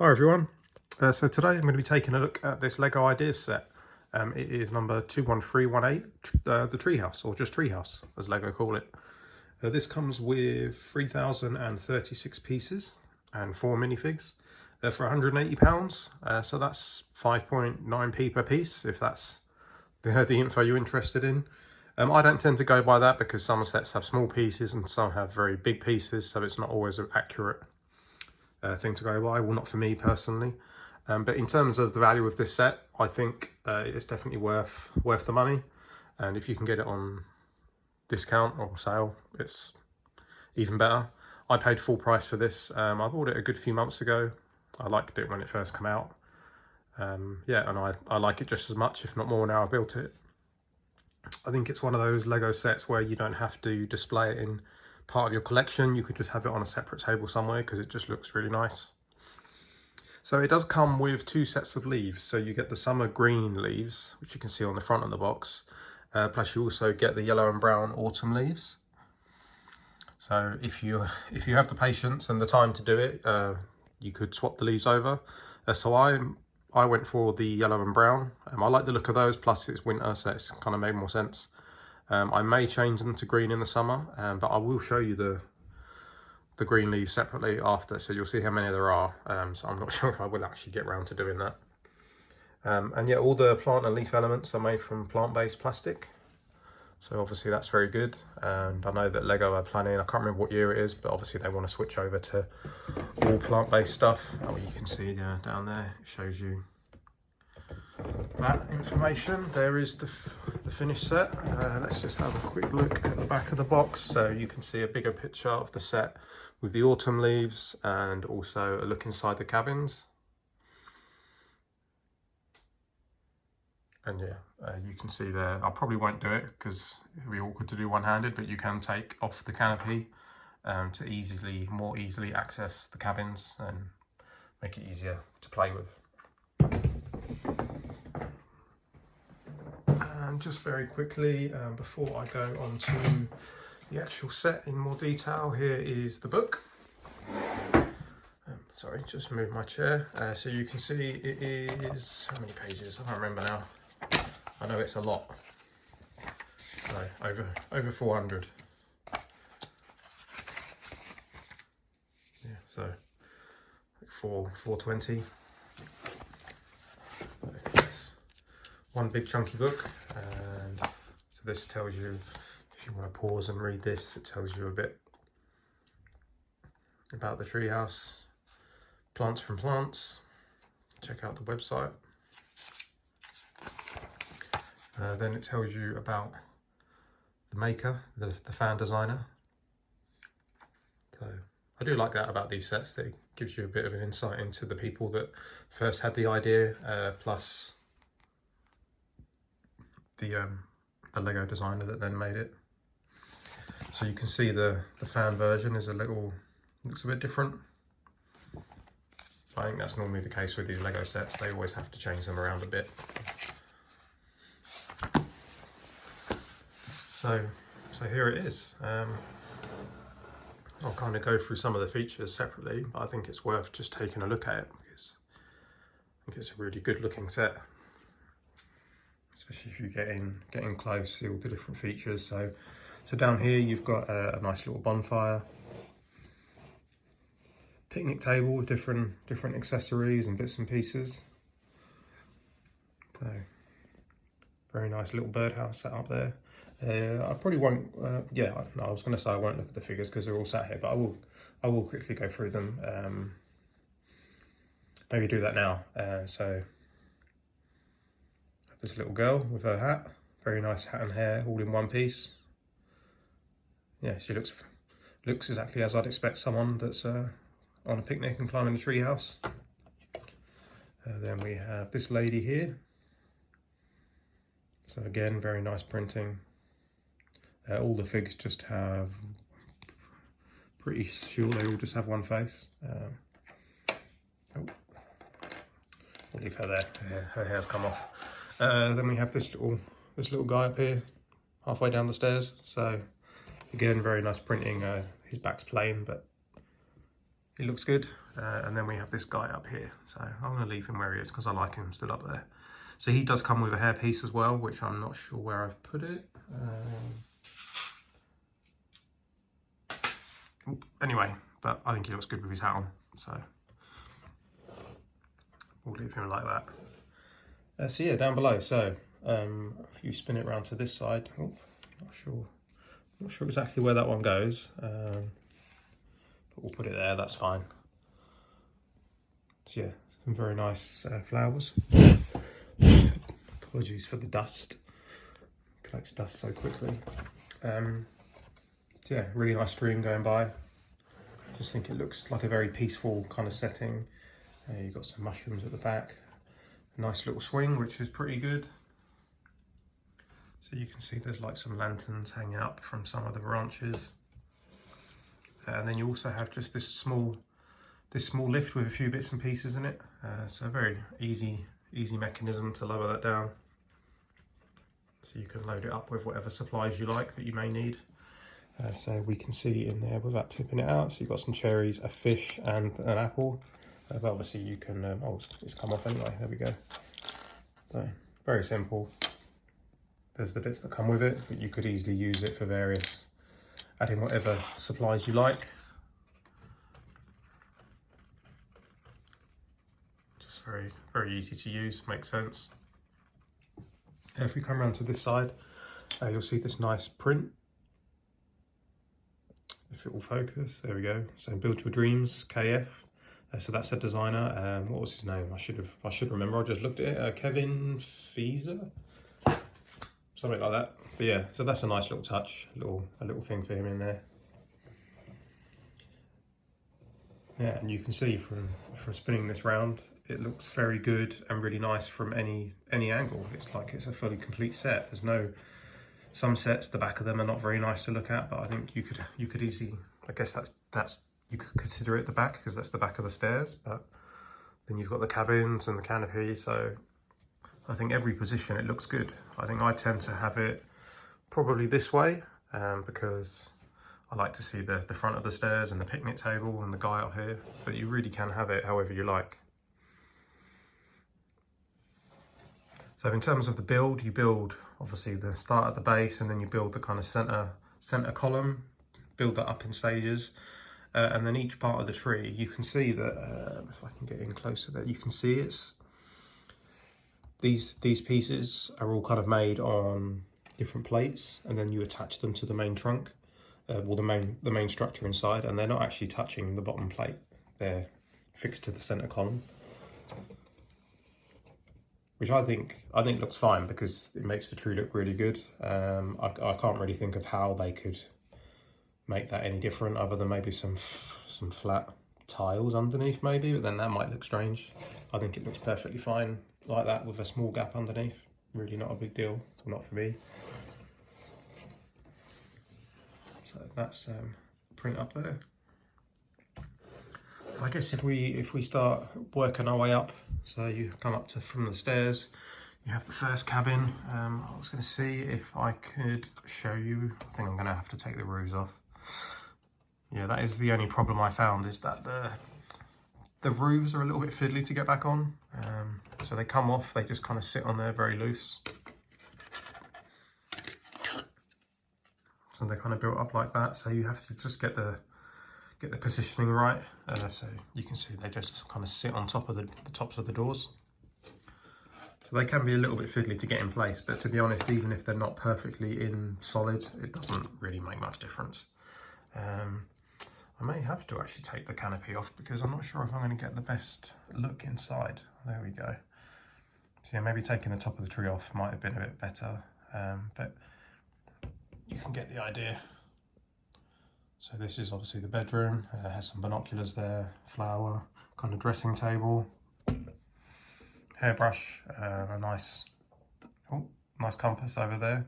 Hi everyone. So today I'm going to be taking a look at this Lego Ideas set. It is number 21318, the Treehouse, or just Treehouse as Lego call it. This comes with 3,036 pieces and 4 minifigs for £180. So that's 5.9p per piece, if that's the info you're interested in. I don't tend to go by that because some sets have small pieces and some have very big pieces, so it's not always an accurate thing to go by. Well, not for me personally. But in terms of the value of this set, I think it's definitely worth the money. And if you can get it on discount or sale, it's even better. I paid full price for this. I bought it a good few months ago. I liked it when it first came out. Yeah, and I like it just as much, if not more, now I've built it. I think it's one of those Lego sets where you don't have to display it in part of your collection. You could just have it on a separate table somewhere because it just looks really nice. So it does come with 2 sets of leaves. So you get the summer green leaves, which you can see on the front of the box. Plus you also get the yellow and brown autumn leaves. So if you have the patience and the time to do it, you could swap the leaves over. So I went for the yellow and brown. I like the look of those, plus it's winter, so it's kind of made more sense. I may change them to green in the summer, but I will show you the green leaves separately after, so you'll see how many there are. So I'm not sure if I will actually get around to doing that. And yeah, all the plant and leaf elements are made from plant-based plastic. So obviously that's very good. And I know that Lego are planning, I can't remember what year it is, but obviously they want to switch over to all plant-based stuff. Oh, you can see down there, it shows you that information. There is the finished set. Let's just have a quick look at the back of the box so you can see a bigger picture of the set with the autumn leaves and also a look inside the cabins. And yeah, you can see there, I probably won't do it because it'll be awkward to do one-handed, but you can take off the canopy to more easily access the cabins and make it easier to play with. And just very quickly, before I go on to the actual set in more detail, here is the book. Sorry, just move my chair. So you can see it is, how many pages? I don't remember now. I know it's a lot. So over 400. Yeah, so 420. So it's one big chunky book, and so this tells you, if you want to pause and read this, it tells you a bit about the treehouse, plants from plants. Check out the website. Then it tells you about the maker, the fan designer. So I do like that about these sets, that it gives you a bit of an insight into the people that first had the idea, plus the Lego designer that then made it. So you can see the fan version is looks a bit different. I think that's normally the case with these Lego sets. They always have to change them around a bit. So here it is. I'll kind of go through some of the features separately, but I think it's worth just taking a look at it because I think it's a really good looking set, especially if you get in close, see all the different features. So down here you've got a nice little bonfire, picnic table with different accessories and bits and pieces. So very nice little birdhouse set up there. I probably won't. Yeah, no, I was going to say I won't look at the figures because they're all sat here, but I will quickly go through them. Maybe do that now. So this little girl with her hat, very nice hat and hair, all in one piece. Yeah, she looks exactly as I'd expect someone that's on a picnic and climbing the tree house. Then we have this lady here. So again, very nice printing. All the figs just have, pretty sure they all just have one face. Oh, we'll leave her there. Her hair's come off. Then we have this little guy up here, halfway down the stairs. So again, very nice printing. His back's plain, but He looks good. And then we have this guy up here. So I'm going to leave him where he is because I like him still up there. So he does come with a hairpiece as well, which I'm not sure where I've put it. Anyway, but I think he looks good with his hat on. So we'll leave him like that. So yeah, down below. So if you spin it around to this side, not sure exactly where that one goes, but we'll put it there. That's fine. So yeah, some very nice flowers. Apologies for the dust. It collects dust so quickly. So yeah, really nice stream going by. Just think it looks like a very peaceful kind of setting. You've got some mushrooms at the back. A nice little swing, which is pretty good. So you can see there's like some lanterns hanging up from some of the branches. And then you also have just this small lift with a few bits and pieces in it. So a very easy mechanism to lower that down. So you can load it up with whatever supplies you like that you may need. So we can see in there without tipping it out. So you've got some cherries, a fish and an apple. But obviously you can, oh, it's come off anyway, there we go. So very simple. There's the bits that come with it, but you could easily use it for various, add in whatever supplies you like. Just very easy to use, makes sense. If we come around to this side, you'll see this nice print. If it will focus, there we go. So Build Your Dreams, KF. So that's a designer. What was his name? I should remember. I just looked at it. Kevin Fieser, something like that. But yeah, so that's a nice little touch, a little thing for him in there. Yeah, and you can see from spinning this round, it looks very good and really nice from any angle. It's like it's a fully complete set. There's no, some sets, the back of them are not very nice to look at, but I think you could easily, I guess that's you could consider it the back because that's the back of the stairs, but then you've got the cabins and the canopy. So I think every position it looks good. I think I tend to have it probably this way because I like to see the front of the stairs and the picnic table and the guy up here, but you really can have it however you like. So in terms of the build, you build obviously the start at the base and then you build the kind of center column, build that up in stages. And then each part of the tree, you can see that, if I can get in closer there, you can see it's, these pieces are all kind of made on different plates and then you attach them to the main trunk, well the main structure inside, and they're not actually touching the bottom plate. They're fixed to the center column. Which I think looks fine because it makes the tree look really good. I can't really think of how they could make that any different other than maybe some flat tiles underneath maybe, but then that might look strange. I think it looks perfectly fine like that with a small gap underneath. Really not a big deal, not for me. So that's print up there. So I guess if we start working our way up, so you come up from the stairs, you have the first cabin. I was going to see if I could show you. I think I'm going to have to take the roofs off. Yeah, that is the only problem I found, is that the roofs are a little bit fiddly to get back on. So they come off, they just kind of sit on there very loose. So they're kind of built up like that. So you have to just get the positioning right. So you can see they just kind of sit on top of the tops of the doors. So they can be a little bit fiddly to get in place, but to be honest, even if they're not perfectly in solid, it doesn't really make much difference. I may have to actually take the canopy off because I'm not sure if I'm going to get the best look inside. There we go. So yeah, maybe taking the top of the tree off might have been a bit better, but you can get the idea. So this is obviously the bedroom. It has some binoculars there, flower, kind of dressing table, hairbrush, a nice compass over there.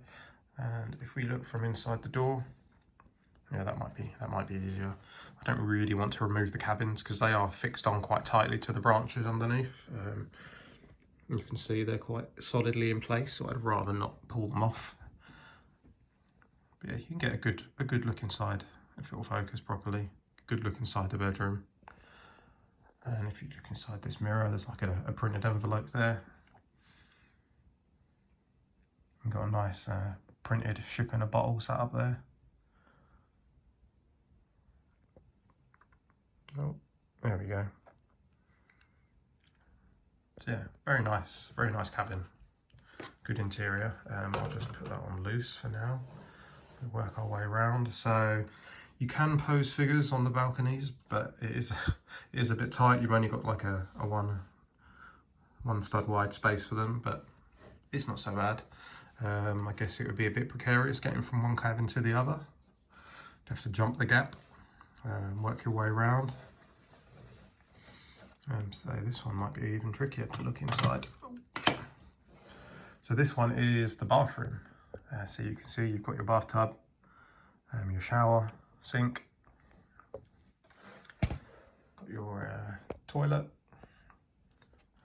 And if we look from inside the door, yeah, that might be easier. I don't really want to remove the cabins because they are fixed on quite tightly to the branches underneath. You can see they're quite solidly in place, so I'd rather not pull them off. But yeah, you can get a good look inside if it will focus properly. Good look inside the bedroom. And if you look inside this mirror, there's like a printed envelope there. We've got a nice printed ship in a bottle set up there. Oh, there we go. So yeah, very nice cabin. Good interior. I'll just put that on loose for now. We'll work our way around. So you can pose figures on the balconies, but it is a bit tight. You've only got like a one stud wide space for them, but it's not so bad. I guess it would be a bit precarious getting from one cabin to the other. You have to jump the gap, work your way around. So this one might be even trickier to look inside. So this one is the bathroom. So you can see you've got your bathtub, your shower, sink, got your toilet.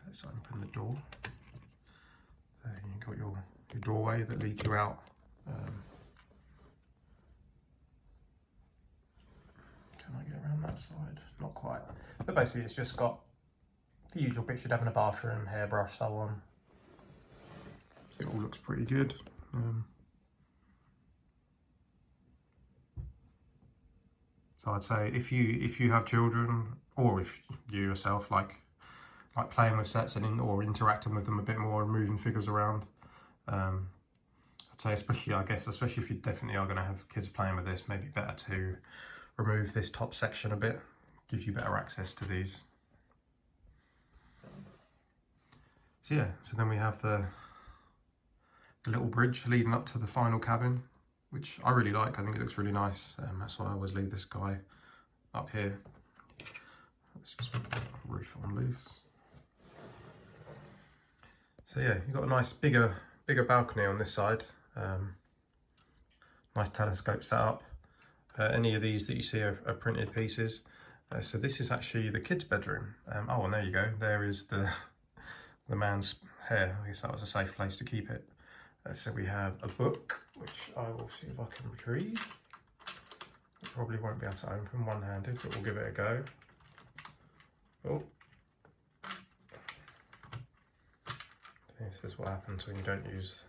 Let's open the door. So you've got your doorway that leads you out. Can I get around that side? Not quite. But basically it's just got the usual bits you'd have in a bathroom, hairbrush, so on. So it all looks pretty good. So I'd say if you have children, or if you yourself like playing with sets and or interacting with them a bit more and moving figures around, I'd say especially if you definitely are going to have kids playing with this, maybe better to remove this top section a bit, gives you better access to these. So yeah, so then we have the little bridge leading up to the final cabin, which I really like. I think it looks really nice. That's why I always leave this guy up here. Let's just put the roof on loose. So yeah, you've got a nice bigger balcony on this side. Nice telescope setup. Any of these that you see are printed pieces. So this is actually the kids' bedroom. Oh, and there you go. There is the man's hair. I guess that was a safe place to keep it. So we have a book, which I will see if I can retrieve. I probably won't be able to open one-handed, but we'll give it a go. Oh. This is what happens when you don't use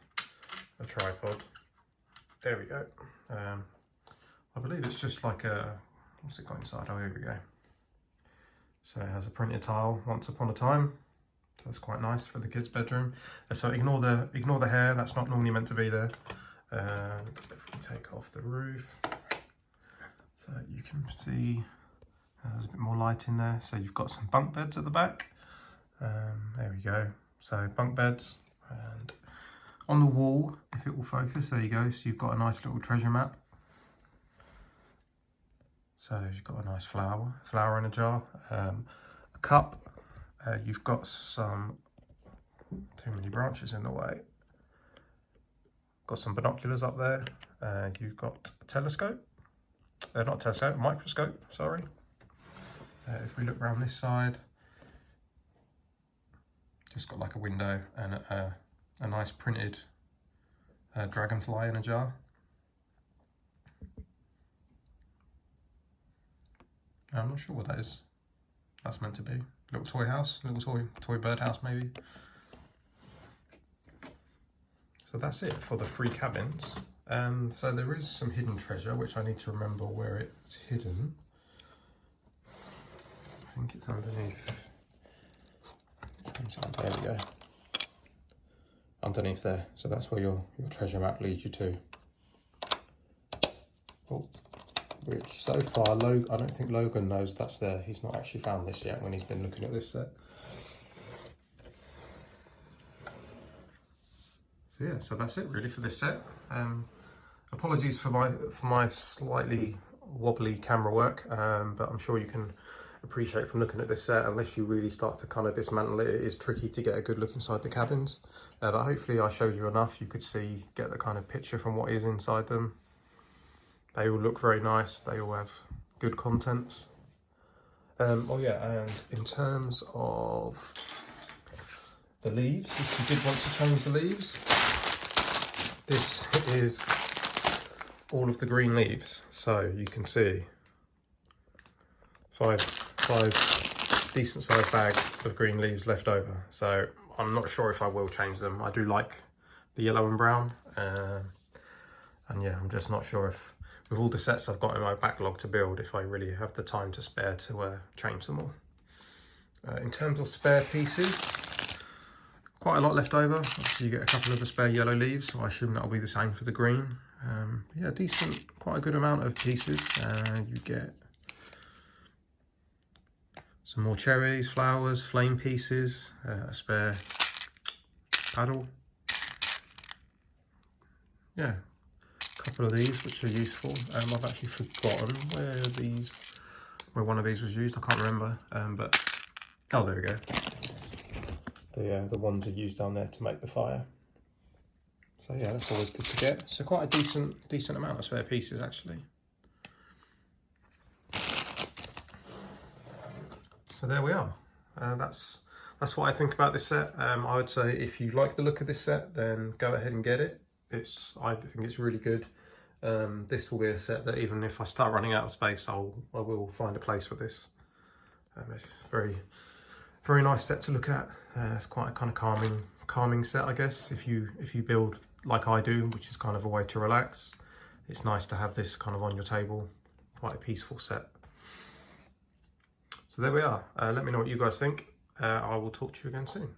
a tripod. There we go. I believe it's just like what's it got inside? Oh, here we go. So it has a printed tile, Once Upon a Time. So that's quite nice for the kids' bedroom. So ignore the hair, that's not normally meant to be there. If we take off the roof, so you can see there's a bit more light in there. So you've got some bunk beds at the back. There we go. So bunk beds, and on the wall, if it will focus, there you go. So you've got a nice little treasure map. So you've got a nice flower in a jar, a cup. You've got some, too many branches in the way. Got some binoculars up there. You've got a telescope, not a telescope, a microscope, sorry. If we look around this side, just got like a window and a nice printed dragonfly in a jar. I'm not sure what that is. That's meant to be. Little toy house, little toy birdhouse maybe. So that's it for the 3 cabins. And so there is some hidden treasure, which I need to remember where it's hidden. I think it's underneath. There we go. Underneath there. So that's where your treasure map leads you to. Oh. Which so far, I don't think Logan knows that's there. He's not actually found this yet when he's been looking at this set. So yeah, so that's it really for this set. Apologies for my slightly wobbly camera work, but I'm sure you can appreciate from looking at this set, unless you really start to kind of dismantle it, it is tricky to get a good look inside the cabins. But hopefully I showed you enough. You could get the kind of picture from what is inside them. They all look very nice. They all have good contents. Oh yeah, and in terms of the leaves, if you did want to change the leaves, this is all of the green leaves. So you can see five decent sized bags of green leaves left over. So I'm not sure if I will change them. I do like the yellow and brown. And yeah, I'm just not sure if, with all the sets I've got in my backlog to build, if I really have the time to spare to change them all. In terms of spare pieces, quite a lot left over. Obviously you get a couple of the spare yellow leaves, so I assume that'll be the same for the green. Yeah, decent, quite a good amount of pieces. You get some more cherries, flowers, flame pieces, a spare paddle. Yeah, a couple of these which are useful. I've actually forgotten where one of these was used. I can't remember, but oh, there we go. The ones are used down there to make the fire. So yeah, that's always good to get. So quite a decent amount of spare pieces actually. So there we are. That's what I think about this set. I would say if you like the look of this set, then go ahead and get it. I think it's really good. This will be a set that even if I start running out of space, I will find a place for this. It's just very nice set to look at. It's quite a kind of calming set, I guess. If you build like I do, which is kind of a way to relax, it's nice to have this kind of on your table. Quite a peaceful set. So there we are. Let me know what you guys think. I will talk to you again soon.